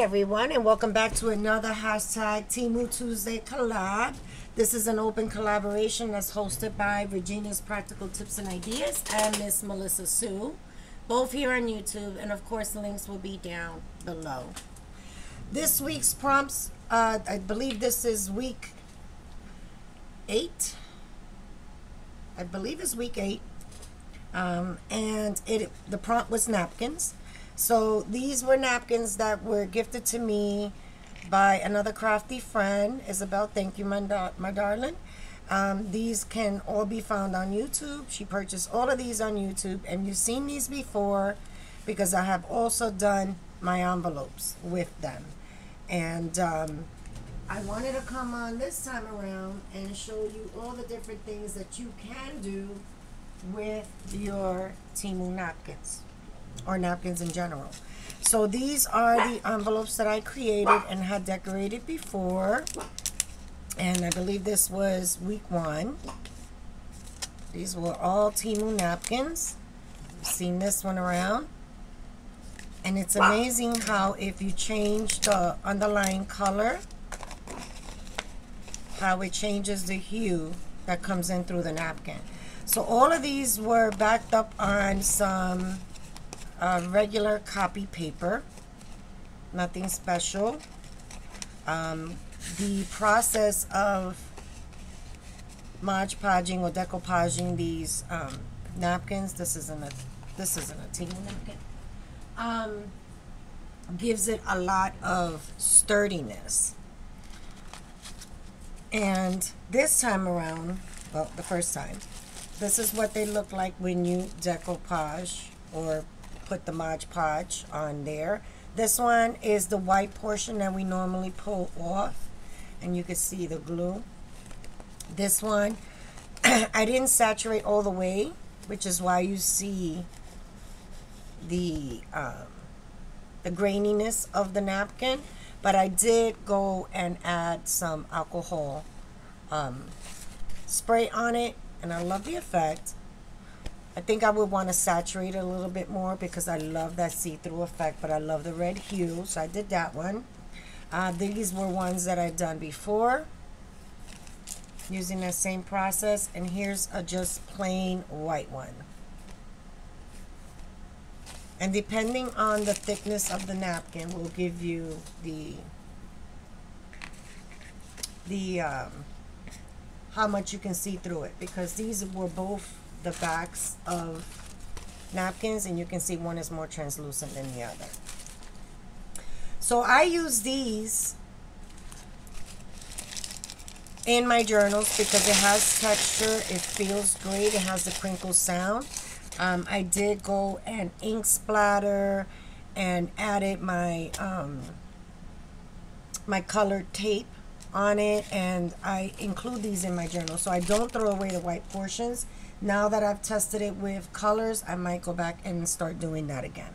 everyone, and welcome back to another hashtag Temu Tuesday collab. This is an open collaboration that's hosted by Regina's Practical Tips and Ideas and Miss Melissa Sue, both here on YouTube, and of course the links will be down below. This week's prompts, I believe this is week 8. I believe it's week 8. And the prompt was napkins. So these were napkins that were gifted to me by another crafty friend. Isabel, thank you, my darling. These can all be found on YouTube. She purchased all of these on YouTube, and you've seen these before because I have also done my envelopes with them. And I wanted to come on this time around and show you all the different things that you can do with your Temu napkins, or napkins in general. So these are the envelopes that I created and had decorated before, and I believe this was week 1. These were all Temu napkins. You've seen this one around, and it's amazing how if you change the underlying color, how it changes the hue that comes in through the napkin. So all of these were backed up on some regular copy paper, nothing special. The process of Mod Podging or decoupaging these napkins, this isn't a Temu napkin, gives it a lot of sturdiness. And this time around, well, the first time, this is what they look like when you decoupage or put the Mod Podge on there. This one is the white portion that we normally pull off, and you can see the glue. This one, I didn't saturate all the way, which is why you see the graininess of the napkin, but I did go and add some alcohol spray on it, and I love the effect. I think I would want to saturate it a little bit more because I love that see-through effect, but I love the red hue, so I did that one. These were ones that I've done before using that same process, and here's a just plain white one. And depending on the thickness of the napkin will give you the how much you can see through it, because these were both the backs of napkins, and you can see one is more translucent than the other. So I use these in my journals because it has texture, it feels great, it has the crinkle sound. I did go and ink splatter and added my my colored tape on it, and I include these in my journal so I don't throw away the white portions. Now that I've tested it with colors, I might go back and start doing that again.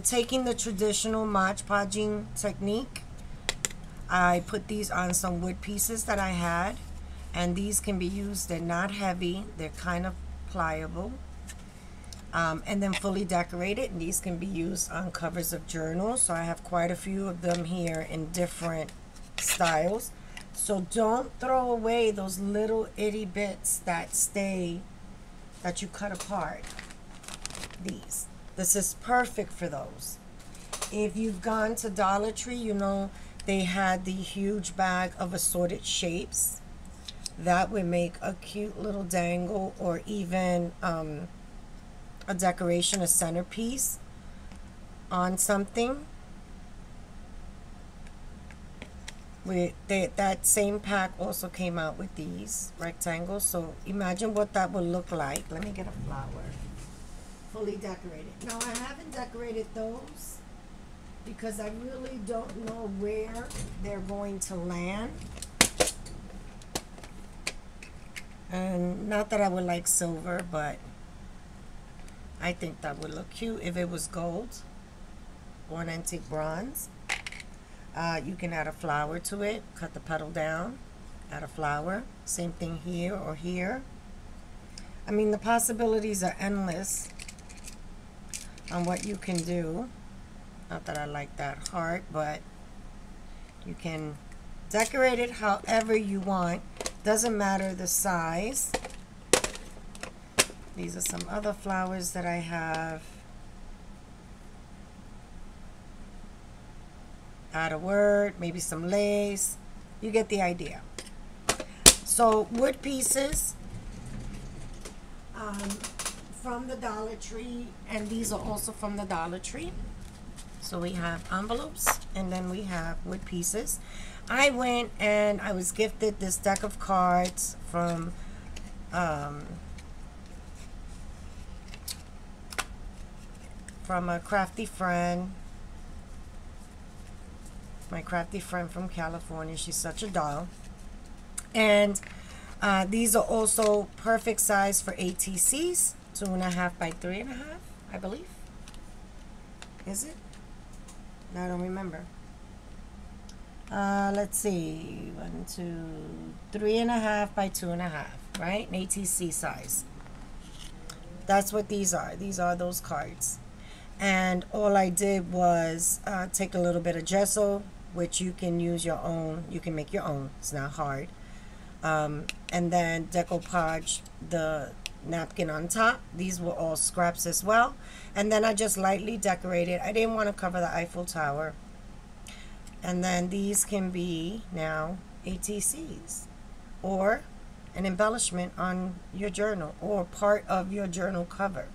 Taking the traditional Mod Podging technique, I put these on some wood pieces that I had, and these can be used. They're not heavy, they're kind of pliable, and then fully decorated, and these can be used on covers of journals. So I have quite a few of them here in different styles. So don't throw away those little itty bits that stay, that you cut apart. This is perfect for those. If you've gone to Dollar Tree, you know they had the huge bag of assorted shapes. That would make a cute little dangle, or even a decoration, a centerpiece on something. That same pack also came out with these rectangles, so imagine what that would look like. Let me get a flower. Fully decorated. Now I haven't decorated those because I really don't know where they're going to land. And not that I would like silver, but I think that would look cute if it was gold or an antique bronze. You can add a flower to it, cut the petal down, add a flower. Same thing here or here. I mean, the possibilities are endless on what you can do. Not that I like that heart, but you can decorate it however you want. Doesn't matter the size. These are some other flowers that I have. Add a word, maybe some lace. You get the idea. So wood pieces from the Dollar Tree, and these are also from the Dollar Tree. So we have envelopes, and then we have wood pieces. I went and I was gifted this deck of cards from a crafty friend. My crafty friend from California. She's such a doll. And these are also perfect size for ATCs. 2.5 by 3.5, I believe. Is it? No, I don't remember. Let's see. 1, 2, 3.5 by 2.5, right? An ATC size. That's what these are. These are those cards. And all I did was take a little bit of gesso, which you can use your own. You can make your own. It's not hard. And then decoupage the napkin on top. These were all scraps as well. And then I just lightly decorated. I didn't want to cover the Eiffel Tower. And then these can be now ATCs or an embellishment on your journal or part of your journal cover.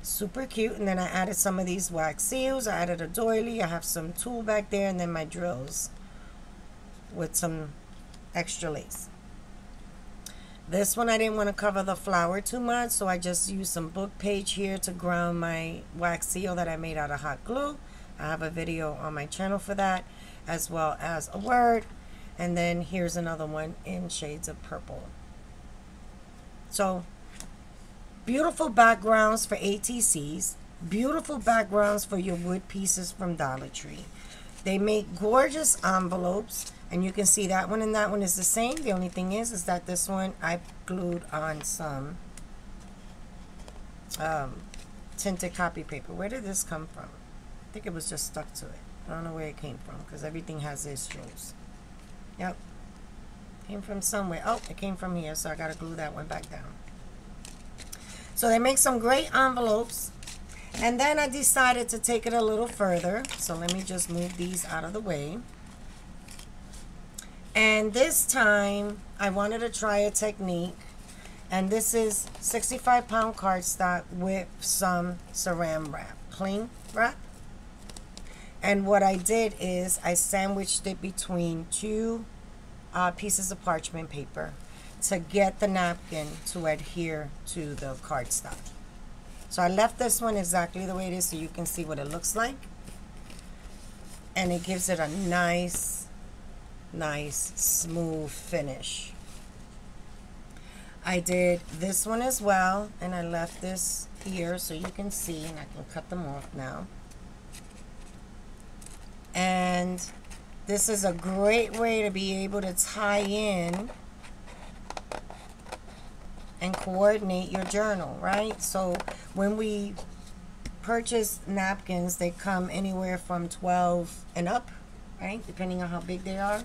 Super cute. And then I added some of these wax seals. I added a doily. I have some tulle back there, and then my drills with some extra lace. This one I didn't want to cover the flower too much, so I just used some book page here to ground my wax seal that I made out of hot glue. I have a video on my channel for that, as well as a word. And then here's another one in shades of purple. So beautiful backgrounds for ATCs, beautiful backgrounds for your wood pieces from Dollar Tree. They make gorgeous envelopes, and you can see that one and that one is the same. The only thing is that this one I glued on some tinted copy paper. Where did this come from? I think it was just stuck to it. I don't know where it came from because everything has issues. Yep. Came from somewhere. Oh, it came from here, so I got to glue that one back down. So they make some great envelopes. And then I decided to take it a little further. So let me just move these out of the way. And this time, I wanted to try a technique. And this is 65-pound cardstock with some saran wrap, cling wrap. And what I did is I sandwiched it between two pieces of parchment paper to get the napkin to adhere to the cardstock. So I left this one exactly the way it is so you can see what it looks like. And it gives it a nice, smooth finish. I did this one as well, and I left this here so you can see, and I can cut them off now. And this is a great way to be able to tie in and coordinate your journal, right? So when we purchase napkins, they come anywhere from 12 and up, right? Depending on how big they are.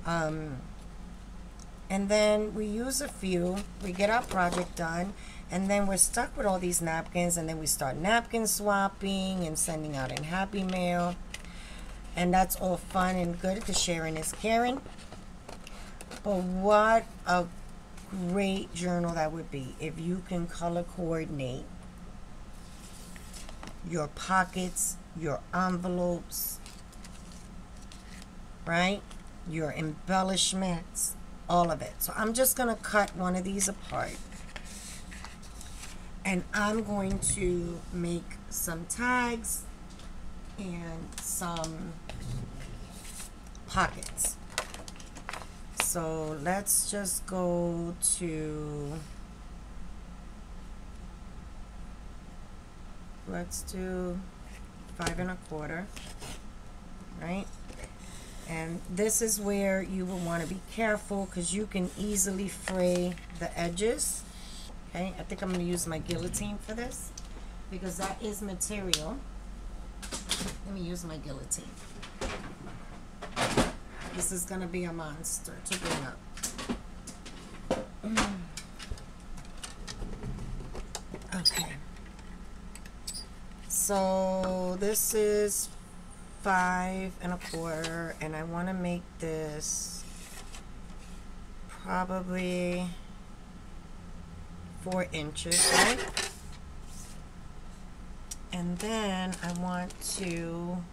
And then we use a few, we get our project done, and then we're stuck with all these napkins, and then we start napkin swapping and sending out in Happy Mail. And that's all fun and good because sharing is caring. But what a great journal that would be if you can color coordinate your pockets, your envelopes, right? Your embellishments, all of it. So I'm just going to cut one of these apart. And I'm going to make some tags and some pockets. So let's just go to, let's do 5 1/4, right? And this is where you will want to be careful because you can easily fray the edges. Okay, I think I'm going to use my guillotine for this because that is material Let me use my guillotine. This is gonna be a monster to bring up. Okay. So this is 5 1/4, and I want to make this probably 4 inches, right? And then I want to,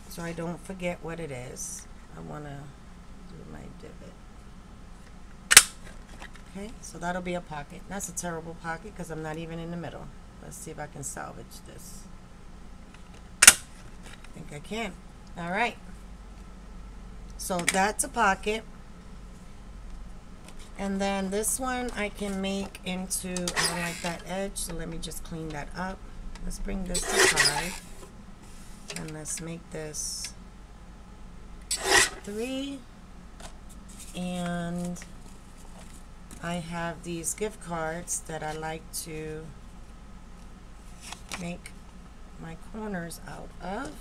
so I don't forget what it is, I want to do my divot. Okay, so that'll be a pocket. That's a terrible pocket because I'm not even in the middle. Let's see if I can salvage this. I think I can. All right. So that's a pocket. And then this one I can make into, I don't like that edge, so let me just clean that up. Let's bring this to 5. And let's make this 3. And I have these gift cards that I like to make my corners out of.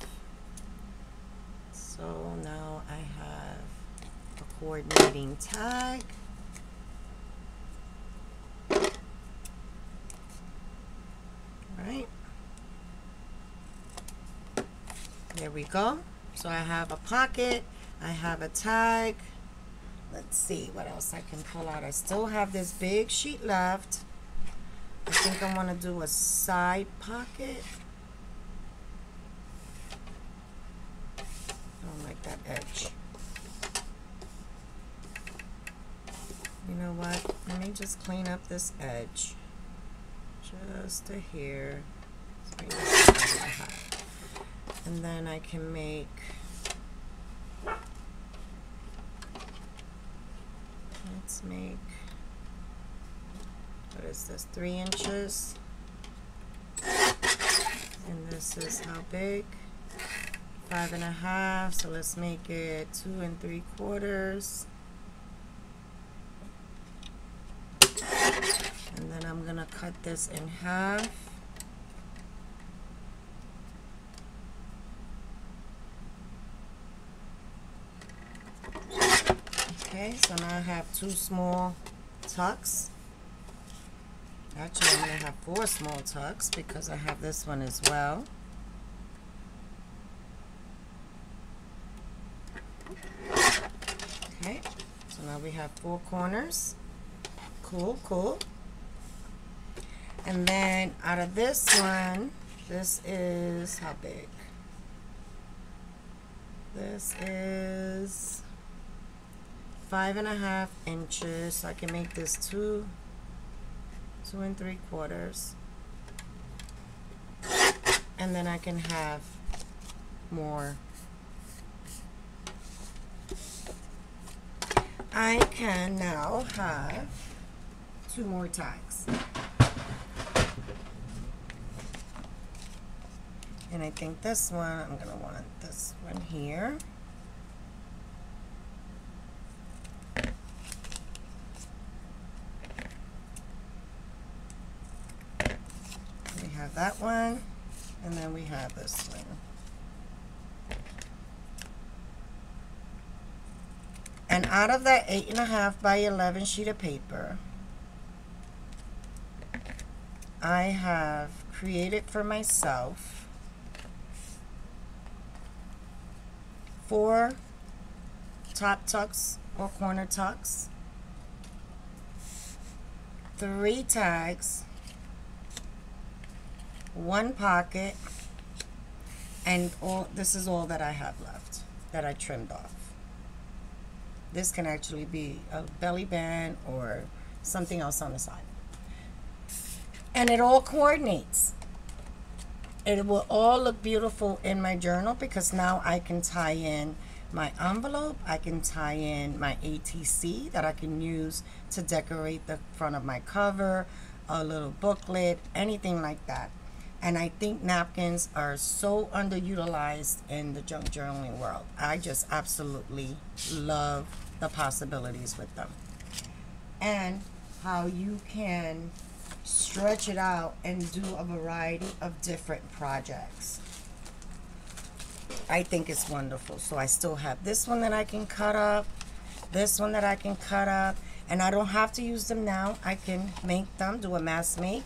So now I have a coordinating tag. Right. There we go. So I have a pocket, I have a tag. Let's see what else I can pull out. I still have this big sheet left. I think I want to do a side pocket. I don't like that edge. You know what? Let me just clean up this edge. Just to here. Let's bring this down to high. And then I can make, let's make, what is this, 3 inches? And this is how big? 5 1/2. So let's make it 2 3/4. And then I'm gonna cut this in half. Okay, so now I have 2 small tucks. Actually, I'm gonna have 4 small tucks because I have this one as well. Okay, so now we have 4 corners. Cool, cool. And then out of this one, this is how big? This is 5 1/2 inches. So I can make this 2 3/4. And then I can have more. I can now have 2 more tags. And I think this one, I'm going to want this one here. We have that one, and then we have this one. And out of that 8 1/2 by 11 sheet of paper, I have created for myself 4 top tucks or corner tucks, 3 tags, 1 pocket, and this is all that I have left that I trimmed off. This can actually be a belly band or something else on the side. And it all coordinates. It will all look beautiful in my journal because now I can tie in my envelope. I can tie in my ATC that I can use to decorate the front of my cover, a little booklet, anything like that. And I think napkins are so underutilized in the junk journaling world. I just absolutely love the possibilities with them. And how you can stretch it out and do a variety of different projects. I think it's wonderful. So I still have this one that I can cut up, this one that I can cut up, and I don't have to use them now. I can make them, do a mass make,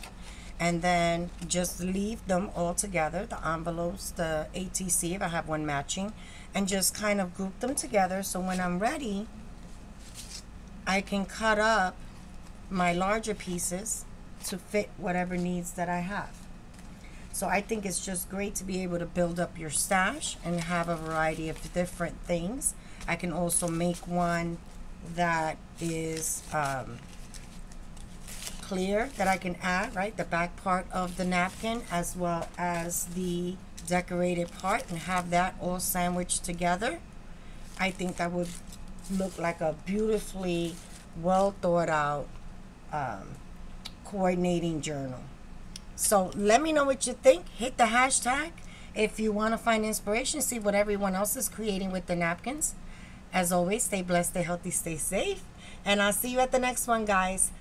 and then just leave them all together, the envelopes, the ATC, if I have one matching, and just kind of group them together. So when I'm ready, I can cut up my larger pieces to fit whatever needs that I have. So I think it's just great to be able to build up your stash and have a variety of different things. I can also make one that is clear that I can add, right? The back part of the napkin as well as the decorated part, and have that all sandwiched together. I think that would look like a beautifully well thought out coordinating journal. So let me know what you think. Hit the hashtag if you want to find inspiration, see what everyone else is creating with the napkins. As always, stay blessed, stay healthy, stay safe, and I'll see you at the next one, guys.